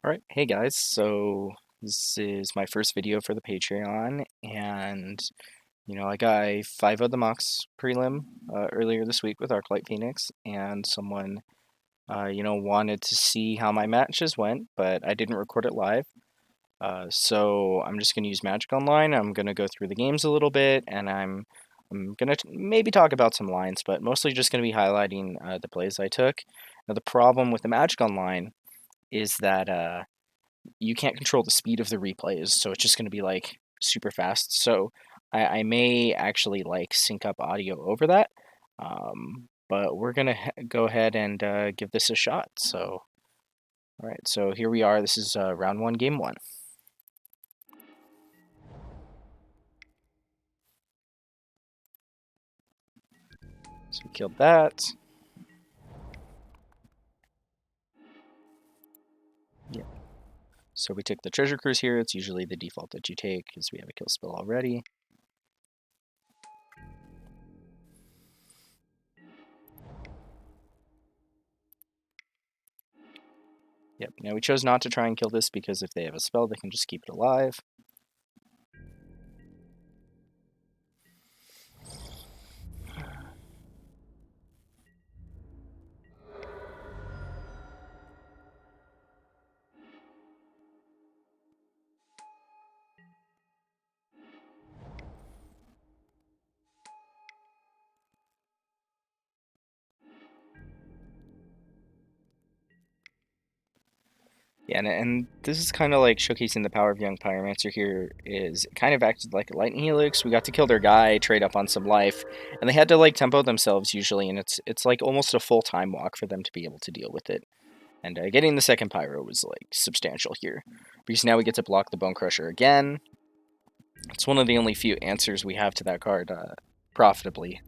Alright, hey guys, so this is my first video for the Patreon, and I got a 5 of the Mox prelim earlier this week with Arclight Phoenix, and someone wanted to see how my matches went, but I didn't record it live. So I'm just going to use Magic Online. I'm going to go through the games a little bit, and I'm going to maybe talk about some lines, but mostly just going to be highlighting the plays I took. Now the problem with the Magic Online is that you can't control the speed of the replays, so it's just going to be like super fast. So I may actually like sync up audio over that, but we're gonna go ahead and give this a shot. So, all right, so here we are. This is round one, game one. So we killed that. Yeah. So we took the Treasure Cruise here. It's usually the default that you take because we have a kill spell already. Yep, now we chose not to try and kill this because if they have a spell, they can just keep it alive. Yeah, and this is kind of like showcasing the power of Young Pyromancer here, is it kind of acted like a Lightning Helix. We got to kill their guy, trade up on some life, and they had to like tempo themselves usually, and it's like almost a full time walk for them to be able to deal with it. And getting the second Pyro was like substantial here, because now we get to block the Bone Crusher again. It's one of the only few answers we have to that card profitably.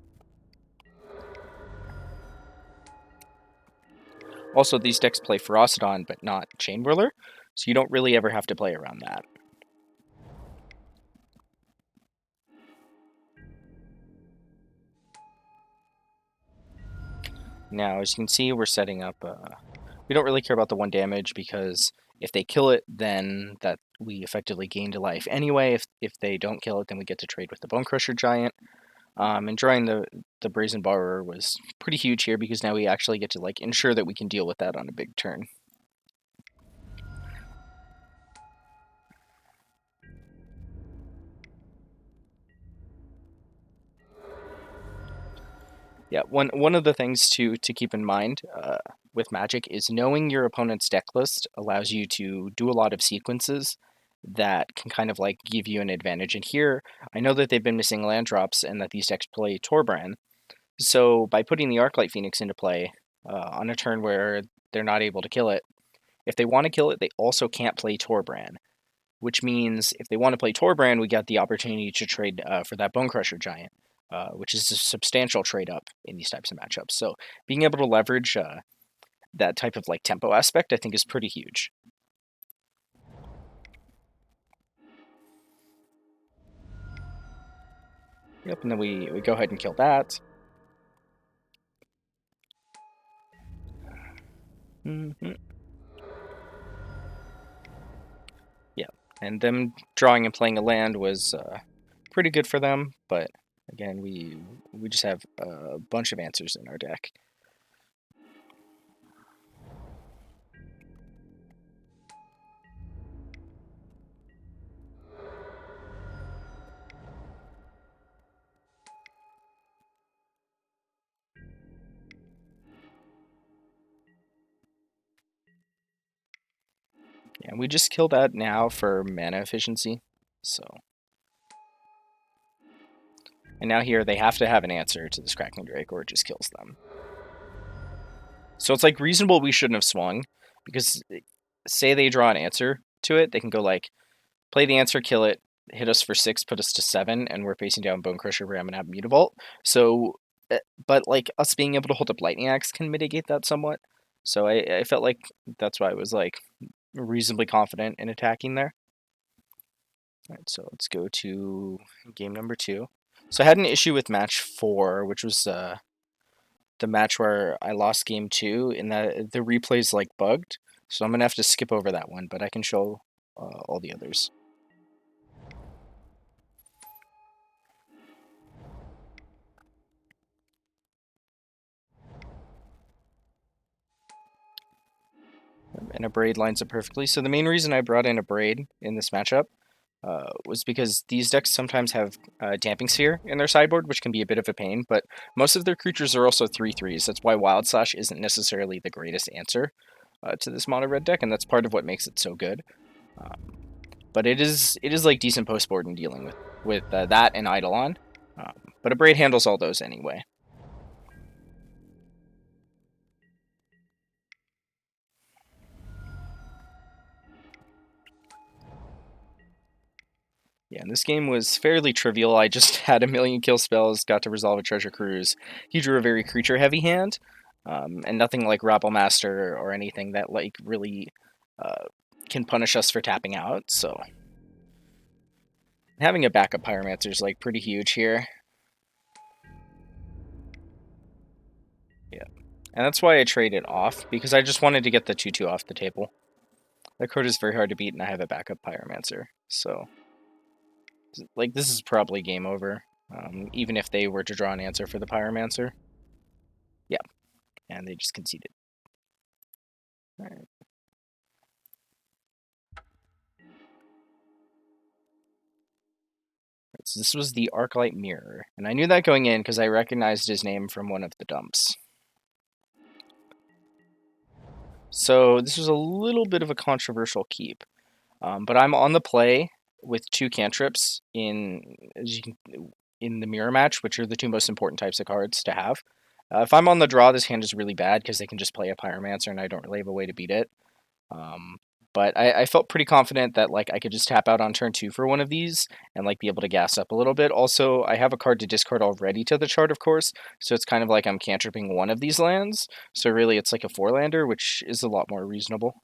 Also, these decks play Ferocidon, but not Chain Whirler, so you don't really ever have to play around that. Now, as you can see, we're setting up, we don't really care about the 1 damage because if they kill it, then that we effectively gained a life anyway. If they don't kill it, then we get to trade with the Bone Crusher Giant. And drawing the Brazen Borrower was pretty huge here because now we actually get to like ensure that we can deal with that on a big turn. Yeah, one of the things to keep in mind with Magic is knowing your opponent's deck list allows you to do a lot of sequences that can kind of like give you an advantage. And here, I know that they've been missing land drops and that these decks play Torbran. So by putting the Arclight Phoenix into play on a turn where they're not able to kill it, if they want to kill it, they also can't play Torbran. Which means if they want to play Torbran, we got the opportunity to trade for that Bone Crusher Giant. Which is a substantial trade up in these types of matchups. So being able to leverage that type of like tempo aspect, I think, is pretty huge. Yep, and then we go ahead and kill that. Yeah, and them drawing and playing a land was pretty good for them, but again, we just have a bunch of answers in our deck. Yeah, we just kill that now for mana efficiency, so. And now here they have to have an answer to this Cracking Drake or it just kills them. So it's like reasonable we shouldn't have swung, because say they draw an answer to it, they can go like, play the answer, kill it, hit us for 6, put us to 7, and we're facing down Bone Crusher, Ram, and have Mutavault. So, but like us being able to hold up Lightning Axe can mitigate that somewhat. So I felt like that's why I was like reasonably confident in attacking there. All right, so let's go to game number 2. So I had an issue with match 4, which was the match where I lost game 2, in that the replay's like bugged. So I'm going to have to skip over that one, but I can show all the others. And a Braid lines up perfectly. So the main reason I brought in a Braid in this matchup was because these decks sometimes have Damping Sphere in their sideboard, which can be a bit of a pain, but most of their creatures are also 3/3s. That's why Wild Slash isn't necessarily the greatest answer to this mono red deck, and that's part of what makes it so good. But it is like decent post board in dealing with that and Eidolon. But a Braid handles all those anyway. Yeah, and this game was fairly trivial. I just had a million kill spells, got to resolve a Treasure Cruise. He drew a very creature-heavy hand, and nothing like Rabble Master or anything that like really can punish us for tapping out. So having a backup Pyromancer is like pretty huge here. Yeah, and that's why I traded off, because I just wanted to get the 2/2 off the table. That card is very hard to beat, and I have a backup Pyromancer, so like this is probably game over, even if they were to draw an answer for the Pyromancer. Yeah, and they just conceded. All right. So this was the Arclight Mirror, and I knew that going in because I recognized his name from one of the dumps. So this was a little bit of a controversial keep, but I'm on the play with 2 cantrips in the mirror match, which are the 2 most important types of cards to have. If I'm on the draw, this hand is really bad because they can just play a Pyromancer, and I don't really have a way to beat it. But I felt pretty confident that like I could just tap out on turn 2 for one of these and like be able to gas up a little bit. Also, I have a card to discard already to the chart, of course, so it's kind of like I'm cantripping one of these lands. So really, it's like a 4-lander, which is a lot more reasonable.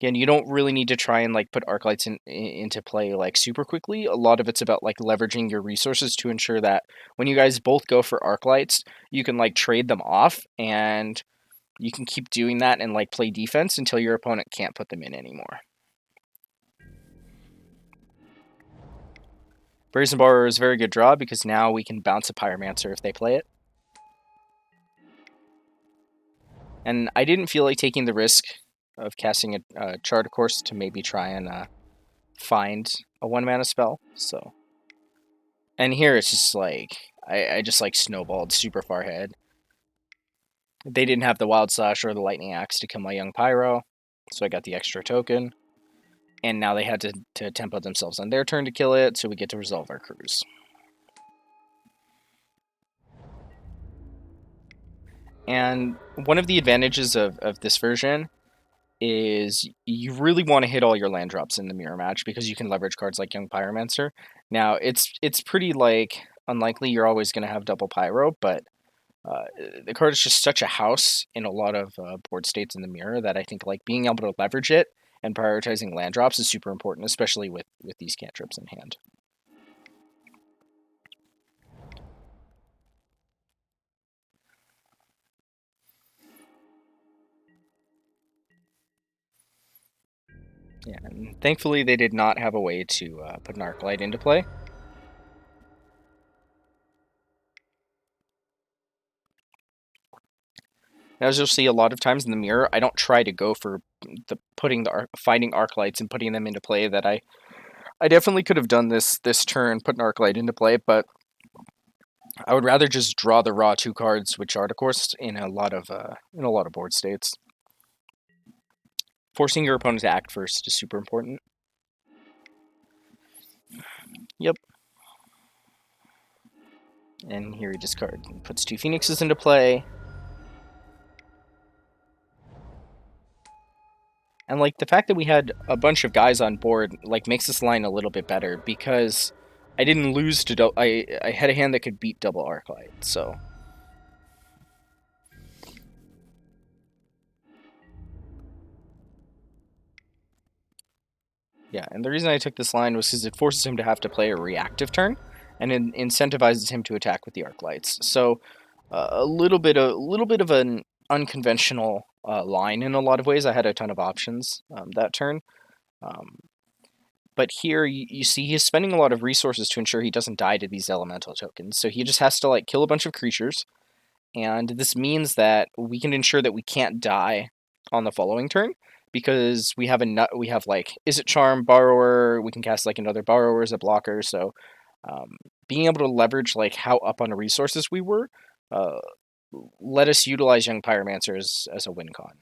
Again, you don't really need to try and like put Arclights into play like super quickly. A lot of it's about like leveraging your resources to ensure that when you guys both go for Arclights, you can like trade them off, and you can keep doing that and like play defense until your opponent can't put them in anymore. Brazen Borrower is a very good draw because now we can bounce a Pyromancer if they play it. And I didn't feel like taking the risk of casting a Chart, of course, to maybe try and find a 1-mana spell. So, and here it's just like I just like snowballed super far ahead. They didn't have the Wild Slash or the Lightning Axe to kill my young Pyro, so I got the extra token. And now they had to tempo themselves on their turn to kill it, so we get to resolve our cruise. And one of the advantages of this version is you really want to hit all your land drops in the mirror match because you can leverage cards like Young Pyromancer. Now, it's pretty like unlikely you're always going to have double Pyro, but the card is just such a house in a lot of board states in the mirror that I think like being able to leverage it and prioritizing land drops is super important, especially with these cantrips in hand. Yeah, and thankfully they did not have a way to put an Arclight into play. As you'll see a lot of times in the mirror, I don't try to go for finding Arclights and putting them into play. That I definitely could have done this turn, put an Arclight into play, but I would rather just draw the raw 2 cards, which are, of course, in a lot of board states. Forcing your opponent to act first is super important. Yep. And here he puts 2 Phoenixes into play. And like the fact that we had a bunch of guys on board like makes this line a little bit better because I didn't lose to I had a hand that could beat double Arclight, so yeah. And the reason I took this line was because it forces him to have to play a reactive turn, and it incentivizes him to attack with the Arclights. So a little bit of an unconventional line in a lot of ways. I had a ton of options that turn. But here you see he's spending a lot of resources to ensure he doesn't die to these elemental tokens. So he just has to like kill a bunch of creatures, and this means that we can ensure that we can't die on the following turn because we have like Is It Charm, Borrower. We can cast like another Borrower as a blocker. So being able to leverage like how up on resources we were, let us utilize Young Pyromancer as a win con.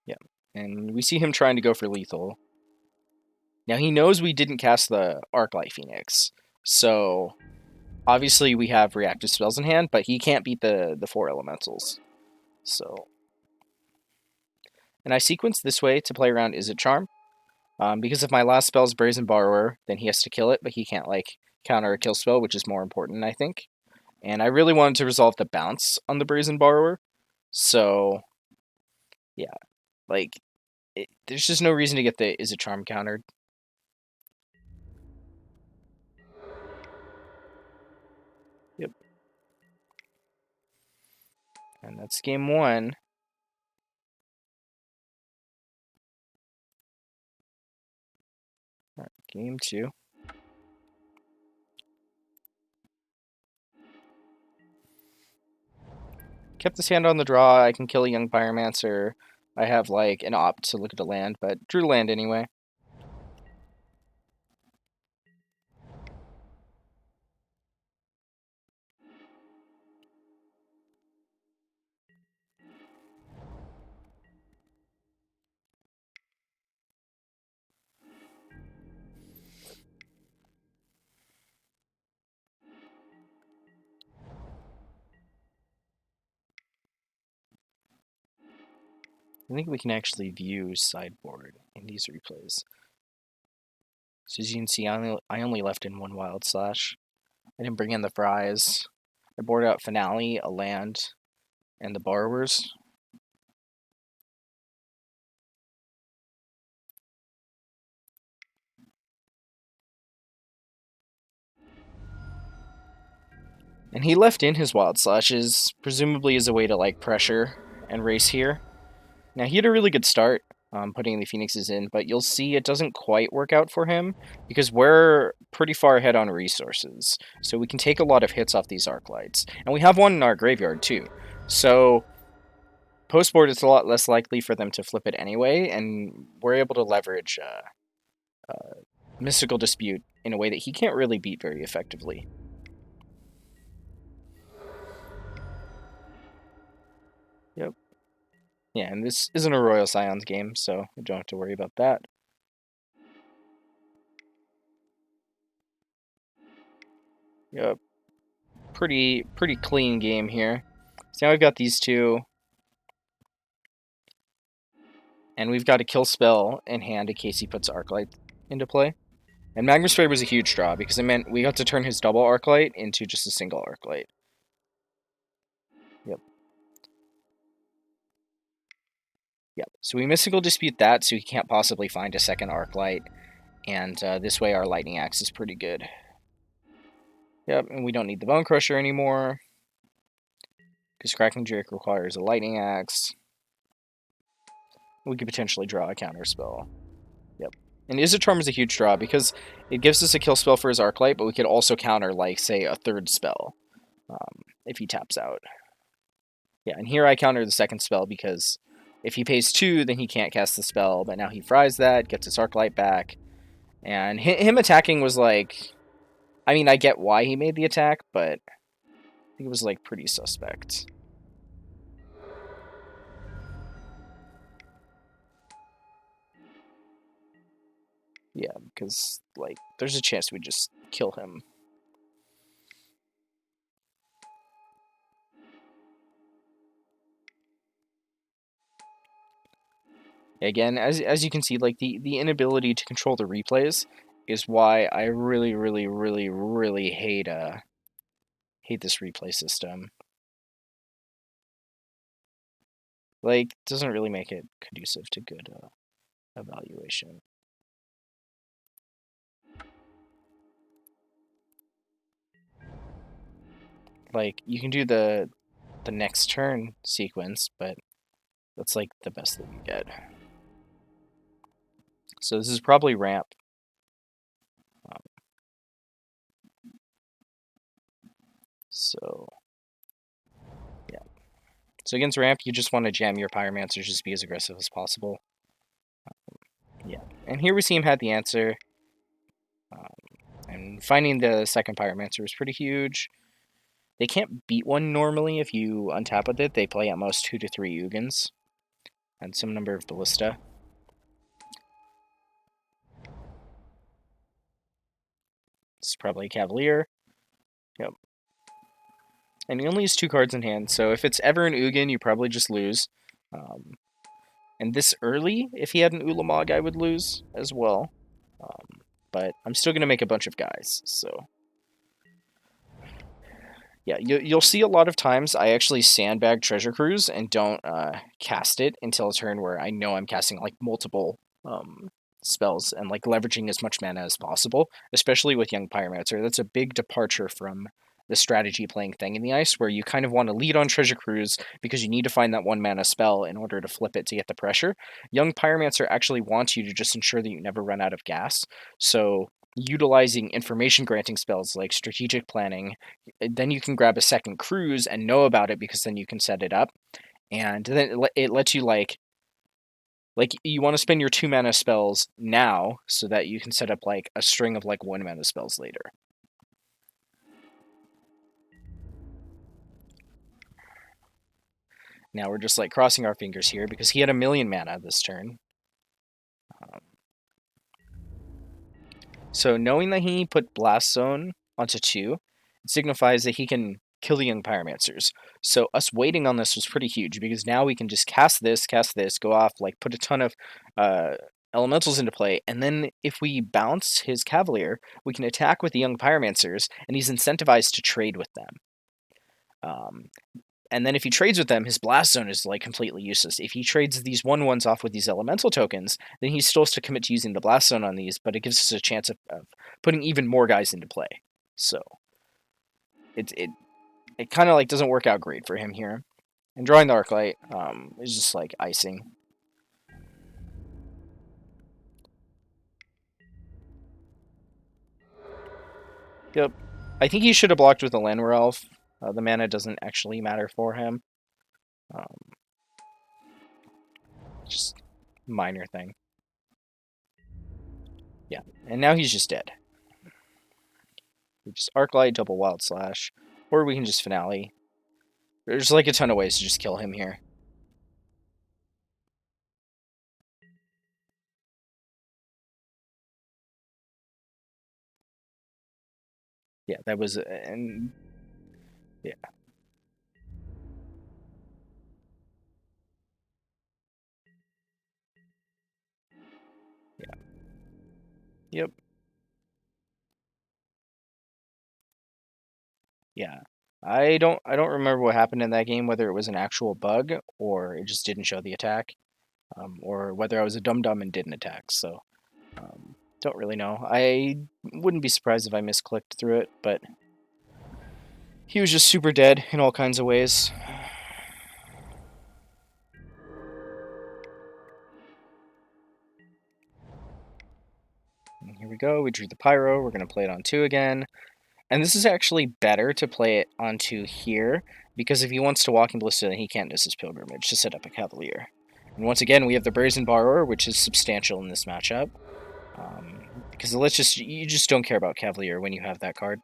Yeah, and we see him trying to go for lethal. Now he knows we didn't cast the Arclight Phoenix, so obviously we have reactive spells in hand, but he can't beat the 4 elementals. So, and I sequence this way to play around Is It Charm, because if my last spell is Brazen Borrower, then he has to kill it, but he can't like counter a kill spell, which is more important, I think. And I really wanted to resolve the bounce on the Brazen Borrower, so yeah, like there's just no reason to get the Is It Charm countered. Yep. And that's game 1. All right, game 2. Kept this hand on the draw. I can kill a Young Pyromancer. I have like an opt to look at a land, but drew land anyway. I think we can actually view sideboard in these replays. So as you can see, I only left in 1 Wild Slash. I didn't bring in the Fries. I boarded out Finale, a land, and the Borrowers. And he left in his Wild Slashes, presumably as a way to like pressure and race here. Now he had a really good start putting the Phoenixes in, but you'll see it doesn't quite work out for him because we're pretty far ahead on resources. So we can take a lot of hits off these Arclights. And we have one in our graveyard too. So post-board, it's a lot less likely for them to flip it anyway, and we're able to leverage Mystical Dispute in a way that he can't really beat very effectively. Yep. Yeah, and this isn't a Royal Scions game, so we don't have to worry about that. Yep. Pretty clean game here. So now we've got these two. And we've got a kill spell in hand in case he puts Arclight into play. And Magma Spray was a huge draw because it meant we got to turn his double Arclight into just a single Arclight. Yep. Yep. So we Mystical Dispute that, so he can't possibly find a second Arclight. And this way our Lightning Axe is pretty good. Yep, and we don't need the Bone Crusher anymore. Because Cracking Drake requires a Lightning Axe. We could potentially draw a counter spell. Yep. And Is It Charm is a huge draw because it gives us a kill spell for his Arclight, but we could also counter, like, say, a third spell if he taps out. Yeah, and here I counter the second spell because if he pays 2, then he can't cast the spell, but now he fries that, gets his Arclight back. And him attacking was like... I mean, I get why he made the attack, but I think it was, like, pretty suspect. Yeah, because, like, there's a chance we just kill him. Again, as you can see, like, the inability to control the replays is why I really hate this replay system. Like, doesn't really make it conducive to good evaluation. Like, you can do the the next turn sequence, but that's like the best that we get. So this is probably ramp. So yeah. So against ramp, you just want to jam your pyromancers, just be as aggressive as possible. Yeah. And here we see him had the answer. And finding the second pyromancer was pretty huge. They can't beat one normally if you untap with it. They play at most 2 to 3 Ugins and some number of ballista. This is probably a Cavalier. Yep. And he only has 2 cards in hand, so if it's ever an Ugin, you probably just lose. And this early, if he had an Ulamog, I would lose as well. But I'm still going to make a bunch of guys, so... Yeah, you'll see a lot of times I actually sandbag Treasure Cruise and don't cast it until a turn where I know I'm casting like multiple spells and like leveraging as much mana as possible, especially with Young Pyromancer. That's a big departure from the strategy playing Thing in the Ice, where you kind of want to lead on Treasure Cruise because you need to find that 1 mana spell in order to flip it to get the pressure. Young Pyromancer actually wants you to just ensure that you never run out of gas, so utilizing information granting spells like strategic planning, then you can grab a second cruise and know about it because then you can set it up, and then it lets you like you want to spend your 2 mana spells now so that you can set up like a string of like 1 mana spells later. Now we're just like crossing our fingers here because he had 1,000,000 mana this turn. So knowing that he put Blast Zone onto 2, it signifies that he can kill the Young Pyromancers. So us waiting on this was pretty huge because now we can just cast this, go off, like put a ton of elementals into play, and then if we bounce his Cavalier, we can attack with the Young Pyromancers, and he's incentivized to trade with them. And then if he trades with them, his Blast Zone is like completely useless. If he trades these 1/1s off with these elemental tokens, then he still has to commit to using the Blast Zone on these, but it gives us a chance of putting even more guys into play. So it kind of like doesn't work out great for him here. And drawing the Arclight is just like icing. Yep. I think he should have blocked with a Llanowar Elf. The mana doesn't actually matter for him. Just minor thing. Yeah, and now he's just dead. We just Arclight, double Wild Slash, or we can just Finale. There's like a ton of ways to just kill him here. Yeah, that was, and yeah. Yeah. Yep. Yeah. I don't remember what happened in that game, whether it was an actual bug or it just didn't show the attack, or whether I was a dum-dum and didn't attack. So, don't really know. I wouldn't be surprised if I misclicked through it, but he was just super dead in all kinds of ways. And here we go. We drew the Pyro. We're going to play it on 2 again. And this is actually better to play it onto here, because if he wants to walk in Ballista, then he can't miss his Pilgrimage to set up a Cavalier. And once again, we have the Brazen Borrower, which is substantial in this matchup. Because you just don't care about Cavalier when you have that card.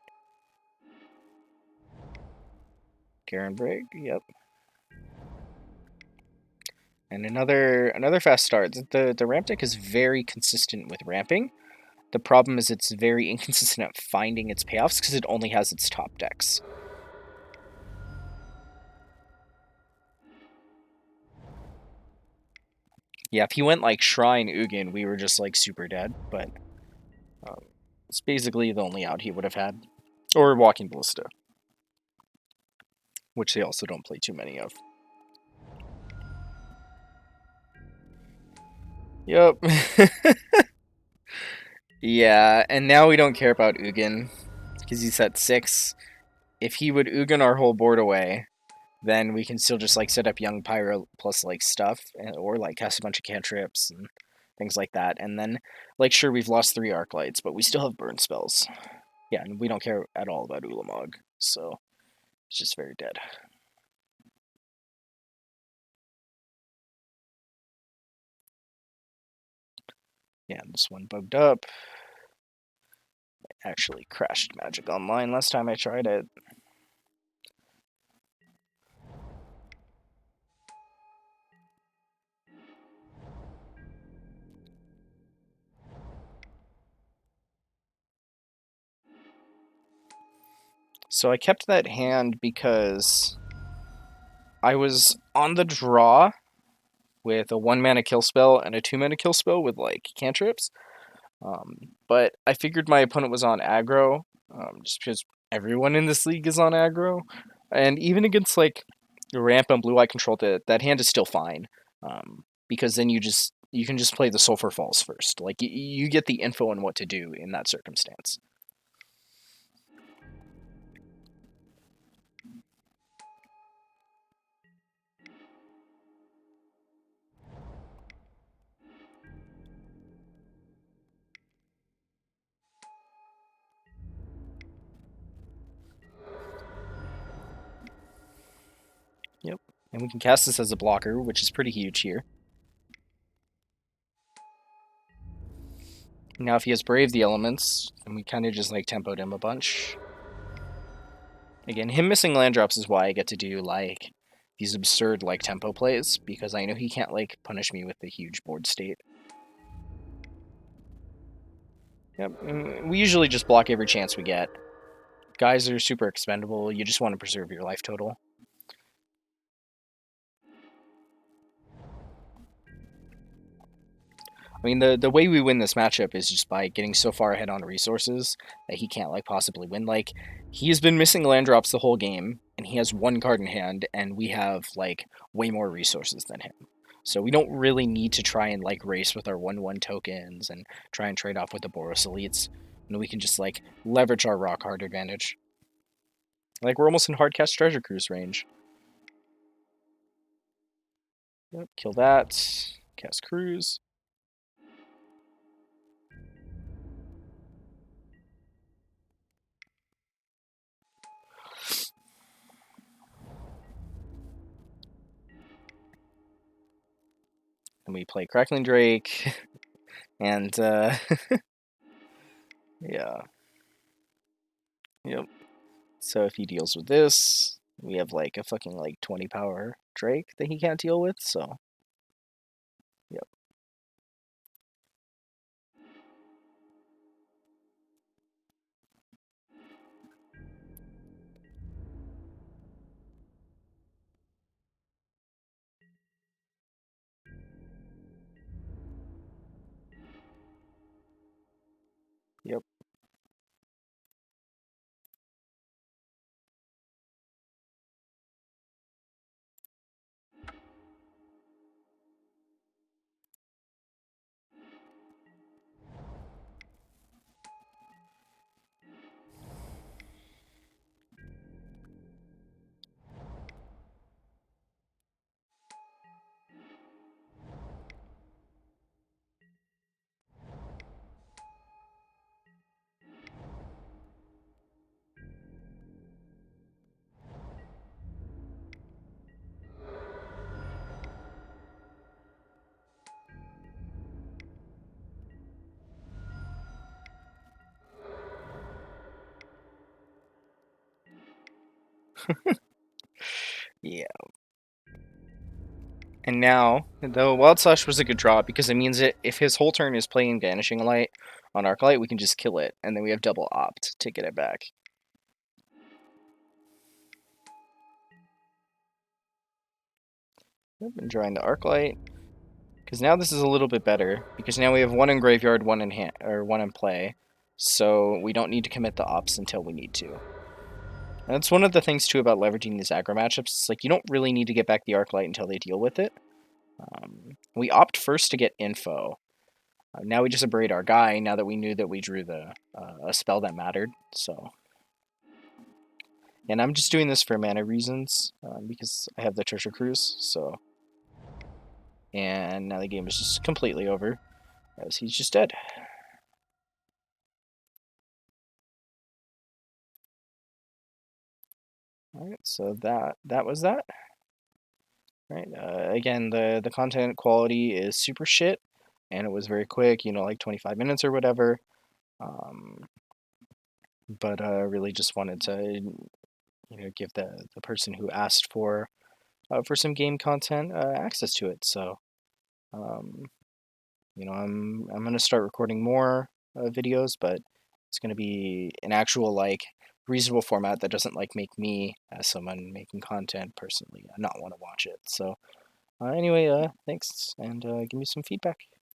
Garen Brig, yep. And another fast start. The ramp deck is very consistent with ramping. The problem is it's very inconsistent at finding its payoffs because it only has its top decks. Yeah, if he went like Shrine Ugin, we were just like super dead, but it's basically the only out he would have had. Or Walking Ballista, which they also don't play too many of. Yep. Yeah, and now we don't care about Ugin, because he's at 6. If he would Ugin our whole board away, then we can still just like set up Young Pyro plus like stuff, or like cast a bunch of cantrips and things like that. And then, like, sure, we've lost 3 Arclights, but we still have burn spells. Yeah, and we don't care at all about Ulamog, so it's just very dead. Yeah, this one bugged up. I actually crashed Magic Online last time I tried it. So I kept that hand because I was on the draw with a 1-mana kill spell and a 2-mana kill spell with like cantrips. But I figured my opponent was on aggro, just because everyone in this league is on aggro, and even against like ramp and blue eye control, that hand is still fine, because then you can just play the Sulfur Falls first. Like you get the info on what to do in that circumstance. Yep, and we can cast this as a blocker, which is pretty huge here. Now, if he has Brave the Elements, then we kind of just like tempoed him a bunch. Again, him missing land drops is why I get to do like these absurd like tempo plays, because I know he can't like punish me with the huge board state. Yep, we usually just block every chance we get. Guys are super expendable, you just want to preserve your life total. I mean, the way we win this matchup is just by getting so far ahead on resources that he can't like possibly win. Like, he has been missing land drops the whole game, and he has 1 card in hand, and we have like way more resources than him. So we don't really need to try and like race with our 1/1 tokens and try and trade off with the Boros elites. And we can just like leverage our rock hard advantage. Like, we're almost in hardcast treasure cruise range. Yep, kill that. Cast cruise. And we play Crackling Drake. And yeah. Yep. So if he deals with this, we have like a fucking like 20 power Drake that he can't deal with, so yep. Yep. Yeah. And now, though Wild Slash was a good draw because it means that if his whole turn is playing Vanishing Light on Arclight, we can just kill it, and then we have double opt to get it back. Yep, and drawing the Arclight. Because now this is a little bit better, because now we have 1 in graveyard, 1 in hand, or 1 in play, so we don't need to commit the ops until we need to. And that's one of the things too about leveraging these aggro matchups. It's like you don't really need to get back the Arclight until they deal with it. We opt first to get info. Now we just abrade our guy. Now that we knew that we drew the a spell that mattered. So And I'm just doing this for mana reasons, because I have the Treasure Cruise, so... And now the game is just completely over, as he's just dead. Alright, so that was that. Right. Again, the content quality is super shit, and it was very quick, like 25 minutes or whatever. But really just wanted to, give the person who asked for some game content access to it. So, I'm gonna start recording more videos, but it's gonna be an actual like reasonable format that doesn't like make me as someone making content personally not want to watch it. So. Anyway, thanks, and give me some feedback.